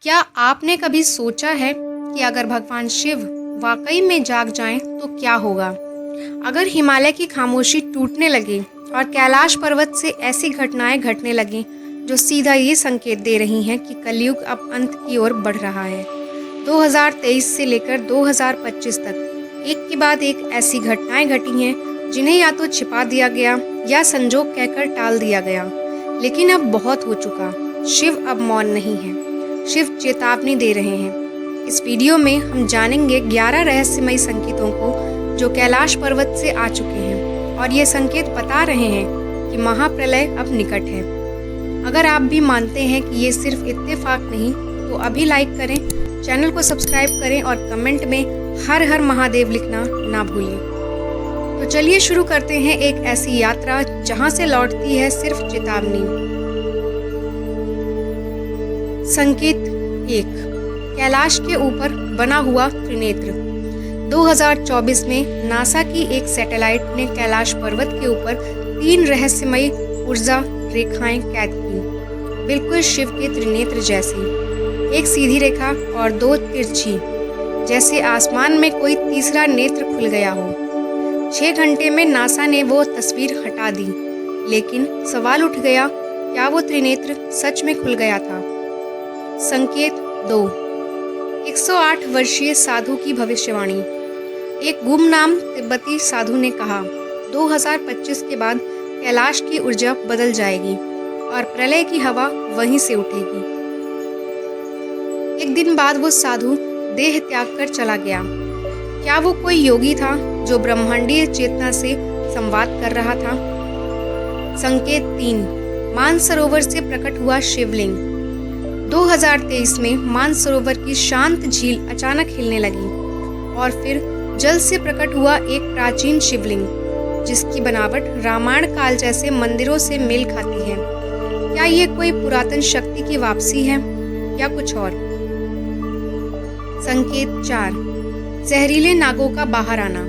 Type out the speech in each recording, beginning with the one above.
क्या आपने कभी सोचा है कि अगर भगवान शिव वाकई में जाग जाएं तो क्या होगा? अगर हिमालय की खामोशी टूटने लगे और कैलाश पर्वत से ऐसी घटनाएं घटने लगीं जो सीधा ये संकेत दे रही हैं कि कलयुग अब अंत की ओर बढ़ रहा है। 2023 से लेकर 2025 तक एक के बाद एक ऐसी घटनाएं घटी हैं जिन्हें या तो छिपा दिया गया या संजोग कहकर टाल दिया गया। लेकिन अब बहुत हो चुका। शिव अब मौन नहीं है, शिव चेतावनी दे रहे हैं। इस वीडियो में हम जानेंगे 11 रहस्यमयी संकेतों को जो कैलाश पर्वत से आ चुके हैं और ये संकेत बता रहे हैं कि महाप्रलय अब निकट है। अगर आप भी मानते हैं कि ये सिर्फ इत्तेफाक नहीं तो अभी लाइक करें, चैनल को सब्सक्राइब करें और कमेंट में हर हर महादेव लिखना ना भूलें। तो चलिए शुरू करते हैं एक ऐसी यात्रा जहां से लौटती है सिर्फ चेतावनी। संकेत 1, कैलाश के ऊपर बना हुआ त्रिनेत्र। 2024 में नासा की एक सैटेलाइट ने कैलाश पर्वत के ऊपर 3 रहस्यमयी ऊर्जा रेखाएं कैद की, बिल्कुल शिव के त्रिनेत्र जैसी। एक सीधी रेखा और 2 तिरछी, जैसे आसमान में कोई तीसरा नेत्र खुल गया हो। 6 घंटे में नासा ने वो तस्वीर हटा दी, लेकिन सवाल उठ गया, क्या वो त्रिनेत्र सच में खुल गया था? संकेत 2, 108 वर्षीय साधु की भविष्यवाणी। एक गुमनाम तिब्बती साधु ने कहा, 2025 के बाद कैलाश की ऊर्जा बदल जाएगी और प्रलय की हवा वहीं से उठेगी। एक दिन बाद वो साधु देह त्याग कर चला गया। क्या वो कोई योगी था जो ब्रह्मांडीय चेतना से संवाद कर रहा था? संकेत 3, मानसरोवर से प्रकट हुआ शिवलिंग। 2023 में मानसरोवर की शांत झील अचानक हिलने लगी और फिर जल से प्रकट हुआ एक प्राचीन शिवलिंग जिसकी बनावट रामायण काल जैसे मंदिरों से मेल खाती है। क्या ये कोई पुरातन शक्ति की वापसी है या कुछ और? संकेत 4, जहरीले नागों का बाहर आना।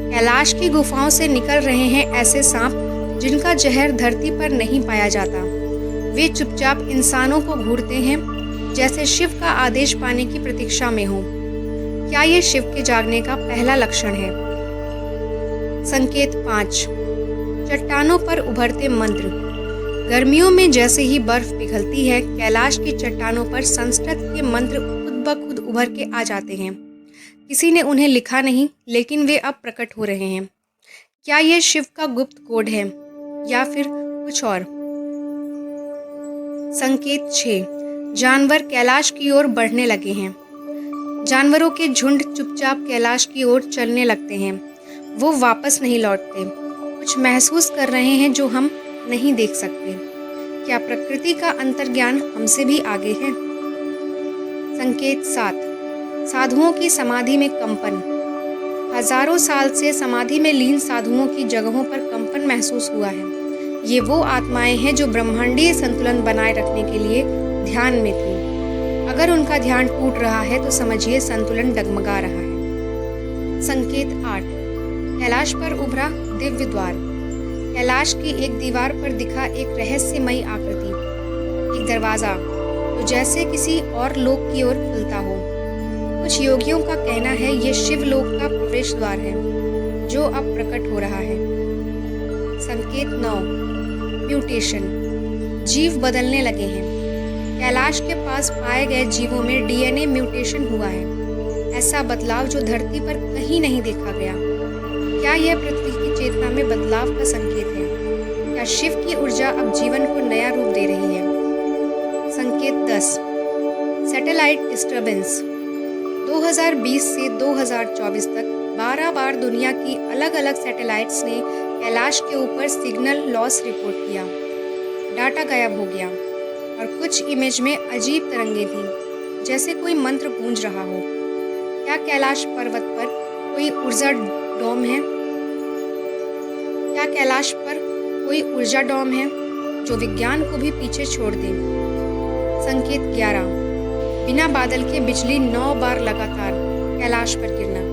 कैलाश की गुफाओं से निकल रहे हैं ऐसे सांप जिनका जहर धरती पर नहीं पाया जाता। वे चुपचाप इंसानों को घूरते हैं जैसे शिव का आदेश पाने की प्रतीक्षा में हो। क्या ये शिव के जागने का पहला लक्षण है? संकेत 5, चट्टानों पर उभरते मंत्र। गर्मियों में जैसे ही बर्फ पिघलती है, कैलाश की चट्टानों पर संस्कृत के मंत्र खुद ब खुद उभर के आ जाते हैं। किसी ने उन्हें लिखा नहीं, लेकिन वे अब प्रकट हो रहे हैं। क्या ये शिव का गुप्त कोड है या फिर कुछ और? संकेत 6, जानवर कैलाश की ओर बढ़ने लगे हैं। जानवरों के झुंड चुपचाप कैलाश की ओर चलने लगते हैं। वो वापस नहीं लौटते, कुछ महसूस कर रहे हैं जो हम नहीं देख सकते। क्या प्रकृति का अंतर्ज्ञान हमसे भी आगे है? संकेत 7, साधुओं की समाधि में कंपन। हजारों साल से समाधि में लीन साधुओं की जगहों पर कंपन महसूस हुआ है। ये वो आत्माएं हैं जो ब्रह्मांडीय संतुलन बनाए रखने के लिए ध्यान में थी। अगर उनका ध्यान टूट रहा है तो समझिए संतुलन डगमगा रहा है। संकेत 8, कैलाश पर उभरा दिव्य द्वार। कैलाश की एक दीवार पर दिखा एक रहस्यमयी आकृति, एक दरवाजा जो जैसे किसी और लोक की ओर खुलता हो। कुछ योगियों का कहना है ये शिवलोक का प्रवेश द्वार है जो अब प्रकट हो रहा है। संकेत 9, म्यूटेशन। जीव बदलने लगे हैं। कैलाश के पास पाए गए जीवों में डीएनए म्यूटेशन हुआ है, ऐसा बदलाव जो धरती पर कहीं नहीं देखा गया। क्या यह पृथ्वी की चेतना में बदलाव का संकेत है? क्या शिव की ऊर्जा अब जीवन को नया रूप दे रही है? संकेत 10, सैटेलाइट डिस्टर्बेंस। 2020 से 2024 तक 12 बार दुनिया की अलग अलग सैटेलाइट्स ने कैलाश के ऊपर सिग्नल लॉस रिपोर्ट किया। डाटा गायब हो गया और कुछ इमेज में अजीब तरंगें थीं, जैसे कोई मंत्र गूंज रहा हो। क्या कैलाश पर्वत पर कोई ऊर्जा डोम है? क्या कैलाश पर कोई ऊर्जा डोम है जो विज्ञान को भी पीछे छोड़ दे? संकेत 11, बिना बादल के बिजली 9 बार लगातार कैलाश पर गिरना।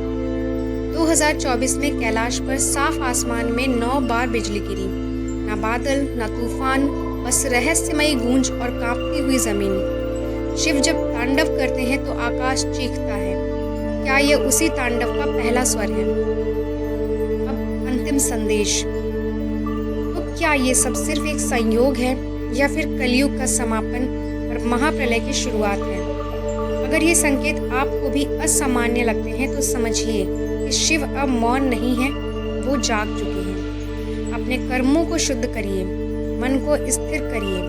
2024 में कैलाश पर साफ आसमान में 9 बार बिजली गिरी। ना बादल, ना तूफान, बस रहस्यमयी गूंज और कांपती हुई जमीन। शिव जब तांडव करते हैं तो आकाश चीखता है। क्या ये उसी तांडव का पहला स्वर है? अब अंतिम संदेश। तो क्या ये सब सिर्फ एक संयोग है या फिर कलयुग का समापन और महाप्रलय की शुरुआत है? अगर ये संकेत आपको भी असामान्य लगते हैं तो समझिए कि शिव अब मौन नहीं है, वो जाग चुके हैं। अपने कर्मों को शुद्ध करिए, मन को स्थिर करिए,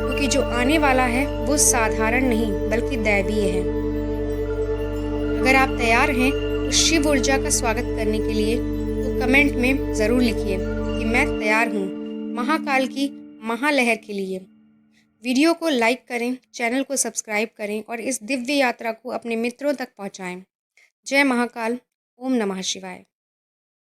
क्योंकि जो आने वाला है वो साधारण नहीं बल्कि दैवीय है। अगर आप तैयार हैं तो शिव ऊर्जा का स्वागत करने के लिए तो कमेंट में ज़रूर लिखिए कि मैं तैयार हूँ महाकाल की महालहर के लिए। वीडियो को लाइक करें, चैनल को सब्सक्राइब करें और इस दिव्य यात्रा को अपने मित्रों तक पहुँचाएँ। जय महाकाल। ओम नमः शिवाय।